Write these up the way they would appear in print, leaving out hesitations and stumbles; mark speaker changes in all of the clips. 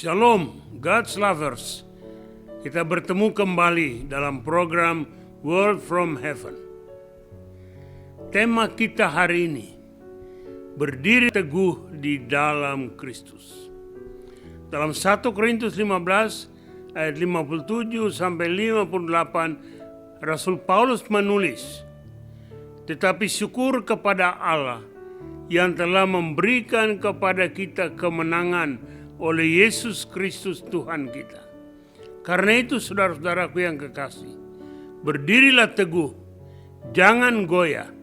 Speaker 1: Shalom, God's lovers. Kita bertemu kembali dalam program Word from Heaven. Tema kita hari ini, berdiri teguh di dalam Kristus. Dalam 1 Korintus 15 ayat 57 sampai 58, Rasul Paulus menulis, "Tetapi syukur kepada Allah yang telah memberikan kepada kita kemenangan oleh Yesus Kristus Tuhan kita. Karena itu saudara-saudaraku yang kekasih, berdirilah teguh, jangan goyah,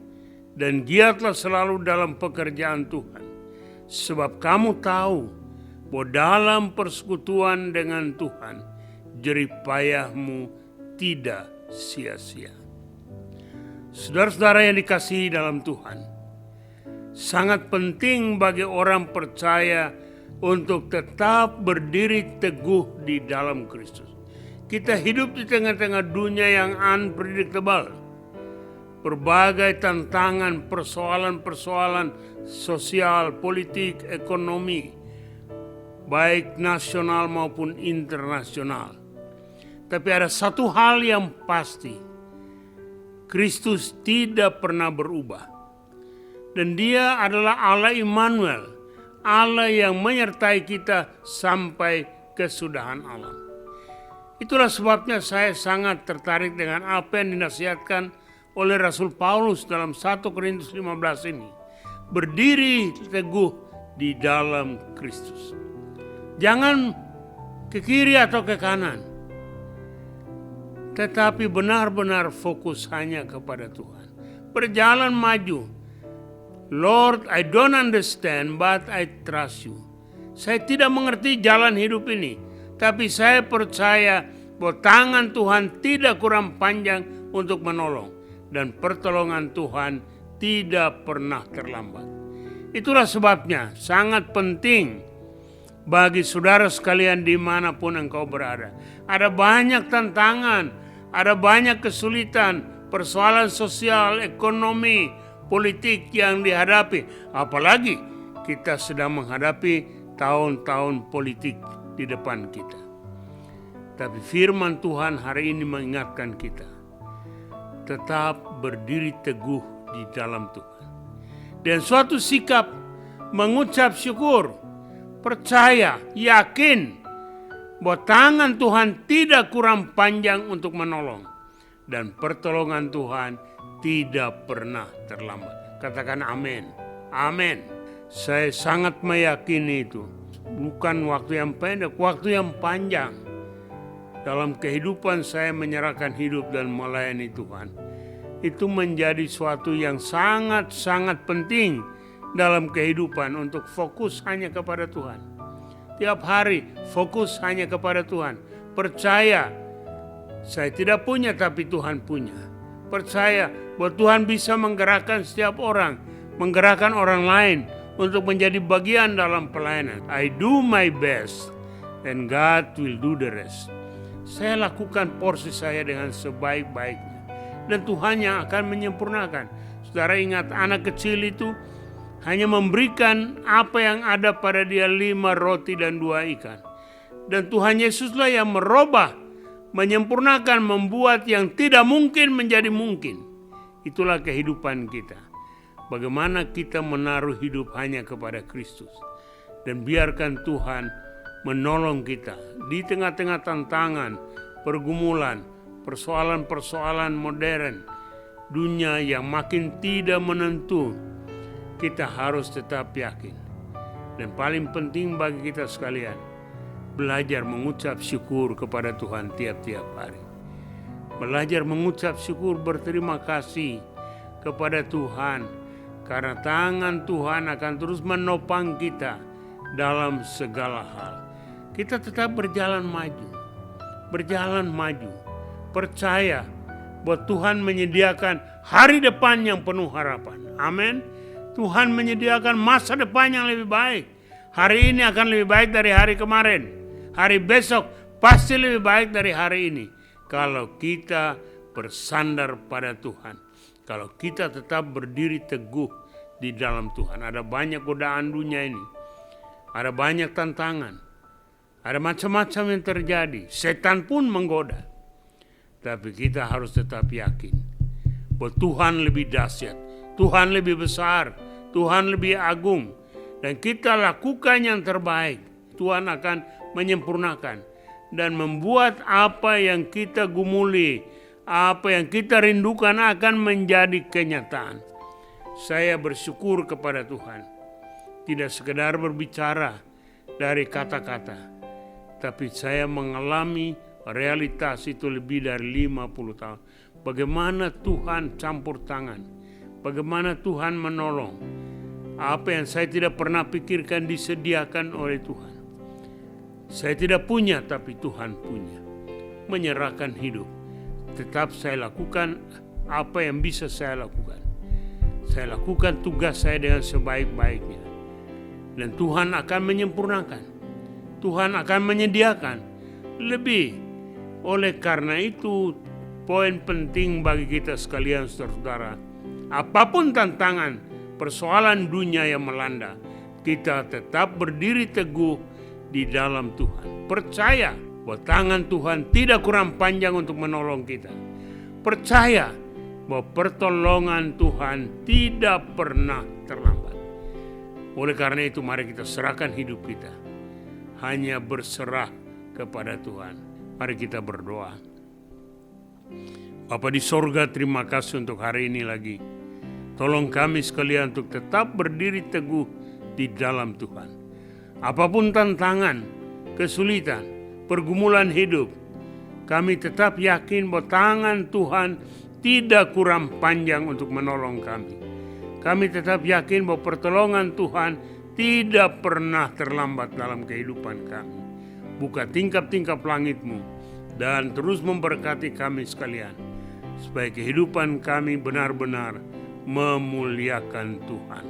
Speaker 1: dan giatlah selalu dalam pekerjaan Tuhan. Sebab kamu tahu bahwa dalam persekutuan dengan Tuhan, jerih payahmu tidak sia-sia." Saudara-saudara yang dikasihi dalam Tuhan, sangat penting bagi orang percaya untuk tetap berdiri teguh di dalam Kristus. Kita hidup di tengah-tengah dunia yang unpredictable. Berbagai tantangan, persoalan-persoalan sosial, politik, ekonomi, baik nasional maupun internasional. Tapi ada satu hal yang pasti, Kristus tidak pernah berubah. Dan Dia adalah Allah Immanuel, Allah yang menyertai kita sampai kesudahan alam. Itulah sebabnya saya sangat tertarik dengan apa yang dinasihatkan oleh Rasul Paulus dalam 1 Korintus 15 ini. Berdiri teguh di dalam Kristus. Jangan ke kiri atau ke kanan, tetapi benar-benar fokus hanya kepada Tuhan. Berjalan maju. Lord, I don't understand, but I trust you. Saya tidak mengerti jalan hidup ini, tapi saya percaya bahwa tangan Tuhan tidak kurang panjang untuk menolong, dan pertolongan Tuhan tidak pernah terlambat. Itulah sebabnya sangat penting bagi saudara sekalian dimanapun engkau berada. Ada banyak tantangan, ada banyak kesulitan, persoalan sosial, ekonomi, politik yang dihadapi. Apalagi kita sedang menghadapi tahun-tahun politik di depan kita. Tapi firman Tuhan hari ini mengingatkan kita, tetap berdiri teguh di dalam Tuhan. Dan suatu sikap mengucap syukur, percaya, yakin bahwa tangan Tuhan tidak kurang panjang untuk menolong, dan pertolongan Tuhan tidak pernah terlambat. Katakan amin. Amin. Saya sangat meyakini itu. Bukan waktu yang pendek, waktu yang panjang. Dalam kehidupan saya menyerahkan hidup dan melayani Tuhan. Itu menjadi suatu yang sangat-sangat penting dalam kehidupan untuk fokus hanya kepada Tuhan. Tiap hari fokus hanya kepada Tuhan. Percaya, saya tidak punya tapi Tuhan punya. Percaya bahwa Tuhan bisa menggerakkan setiap orang, menggerakkan orang lain untuk menjadi bagian dalam pelayanan. I do my best and God will do the rest. Saya lakukan porsi saya dengan sebaik-baiknya dan Tuhan yang akan menyempurnakan. Saudara ingat, anak kecil itu hanya memberikan apa yang ada pada dia, 5 roti dan 2 ikan. Dan Tuhan Yesuslah yang merubah, menyempurnakan, membuat yang tidak mungkin menjadi mungkin. Itulah kehidupan kita. Bagaimana kita menaruh hidup hanya kepada Kristus. Dan biarkan Tuhan menolong kita di tengah-tengah tantangan, pergumulan, persoalan-persoalan modern, dunia yang makin tidak menentu. Kita harus tetap yakin. Dan paling penting bagi kita sekalian, belajar mengucap syukur kepada Tuhan tiap-tiap hari. Belajar mengucap syukur, berterima kasih kepada Tuhan, karena tangan Tuhan akan terus menopang kita dalam segala hal. Kita tetap berjalan maju. Percaya bahwa Tuhan menyediakan hari depan yang penuh harapan. Amin. Tuhan menyediakan masa depan yang lebih baik. Hari ini akan lebih baik dari hari kemarin. Hari besok pasti lebih baik dari hari ini. Kalau kita bersandar pada Tuhan. Kalau kita tetap berdiri teguh di dalam Tuhan. Ada banyak godaan dunia ini. Ada banyak tantangan. Ada macam-macam yang terjadi. Setan pun menggoda. Tapi kita harus tetap yakin bahwa Tuhan lebih dahsyat, Tuhan lebih besar, Tuhan lebih agung. Dan kita lakukan yang terbaik. Tuhan akan menyempurnakan dan membuat apa yang kita gumuli, apa yang kita rindukan akan menjadi kenyataan. Saya bersyukur kepada Tuhan. Tidak sekedar berbicara dari kata-kata, tapi saya mengalami realitas itu lebih dari 50 tahun. Bagaimana Tuhan campur tangan, bagaimana Tuhan menolong. Apa yang saya tidak pernah pikirkan disediakan oleh Tuhan. Saya tidak punya tapi Tuhan punya. Menyerahkan hidup. Tetap saya lakukan apa yang bisa saya lakukan. Saya lakukan tugas saya dengan sebaik-baiknya. Dan Tuhan akan menyempurnakan. Tuhan akan menyediakan lebih. Oleh karena itu, poin penting bagi kita sekalian saudara, apapun tantangan, persoalan dunia yang melanda, kita tetap berdiri teguh di dalam Tuhan. Percaya bahwa tangan Tuhan tidak kurang panjang untuk menolong kita. Percaya bahwa pertolongan Tuhan tidak pernah terlambat. Oleh karena itu, mari kita serahkan hidup kita. Hanya berserah kepada Tuhan. Mari kita berdoa. Bapa di sorga, terima kasih untuk hari ini lagi. Tolong kami sekalian untuk tetap berdiri teguh di dalam Tuhan. Apapun tantangan, kesulitan, pergumulan hidup, kami tetap yakin bahwa tangan Tuhan tidak kurang panjang untuk menolong kami. Kami tetap yakin bahwa pertolongan Tuhan tidak pernah terlambat dalam kehidupan kami. Buka tingkap-tingkap langit-Mu dan terus memberkati kami sekalian, supaya kehidupan kami benar-benar memuliakan Tuhan.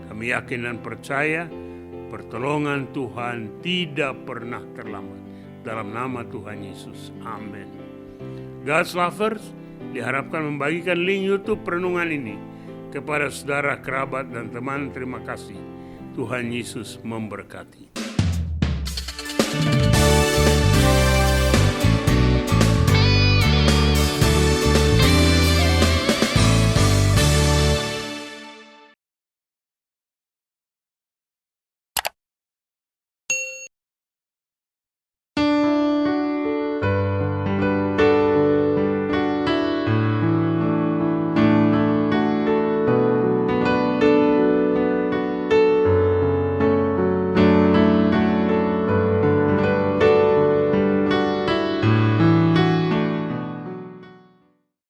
Speaker 1: Kami yakin dan percaya pertolongan Tuhan tidak pernah terlambat. Dalam nama Tuhan Yesus, amin. God's lovers, diharapkan membagikan link YouTube renungan ini kepada saudara, kerabat, dan teman. Terima kasih. Tuhan Yesus memberkati.